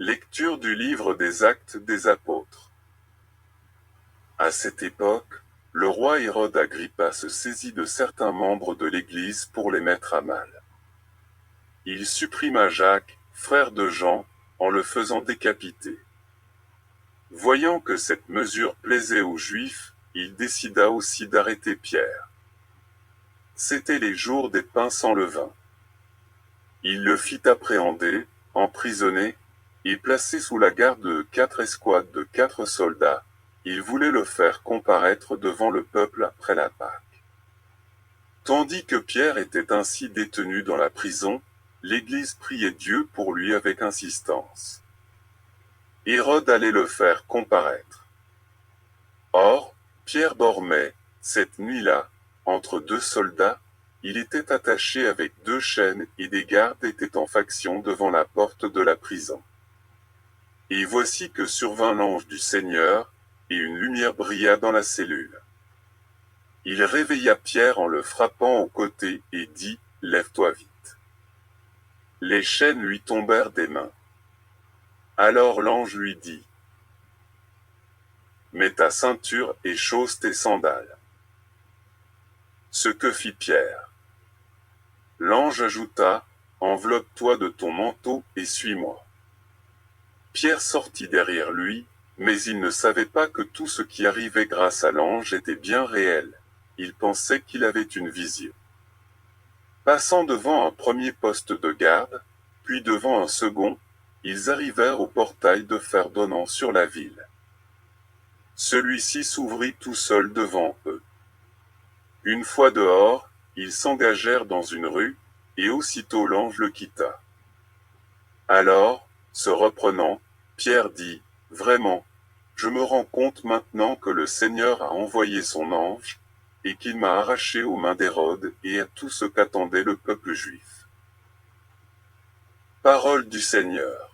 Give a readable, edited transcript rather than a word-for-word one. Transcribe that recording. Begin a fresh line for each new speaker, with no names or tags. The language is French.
Lecture du livre des Actes des Apôtres. À cette époque, le roi Hérode Agrippa se saisit de certains membres de l'Église pour les mettre à mal. Il supprima Jacques, frère de Jean, en le faisant décapiter. Voyant que cette mesure plaisait aux Juifs, il décida aussi d'arrêter Pierre. C'étaient les jours des pains sans levain. Il le fit appréhender, emprisonner, et placé sous la garde de 4 escouades de 4 soldats. Il voulait le faire comparaître devant le peuple après la Pâque. Tandis que Pierre était ainsi détenu dans la prison, l'Église priait Dieu pour lui avec insistance. Hérode allait le faire comparaître. Or, Pierre dormait, cette nuit-là, entre 2 soldats. Il était attaché avec 2 chaînes et des gardes étaient en faction devant la porte de la prison. Et voici que survint l'ange du Seigneur, et une lumière brilla dans la cellule. Il réveilla Pierre en le frappant au côté et dit, « Lève-toi vite. » Les chaînes lui tombèrent des mains. Alors l'ange lui dit, « Mets ta ceinture et chausse tes sandales. » Ce que fit Pierre. L'ange ajouta, « Enveloppe-toi de ton manteau et suis-moi. » Pierre sortit derrière lui, mais il ne savait pas que tout ce qui arrivait grâce à l'ange était bien réel. Il pensait qu'il avait une vision. Passant devant un premier poste de garde, puis devant un second, ils arrivèrent au portail de fer donnant sur la ville. Celui-ci s'ouvrit tout seul devant eux. Une fois dehors, ils s'engagèrent dans une rue, et aussitôt l'ange le quitta. Alors, se reprenant, Pierre dit, « Vraiment, je me rends compte maintenant que le Seigneur a envoyé son ange, et qu'il m'a arraché aux mains d'Hérode et à tout ce qu'attendait le peuple juif. » Parole du Seigneur.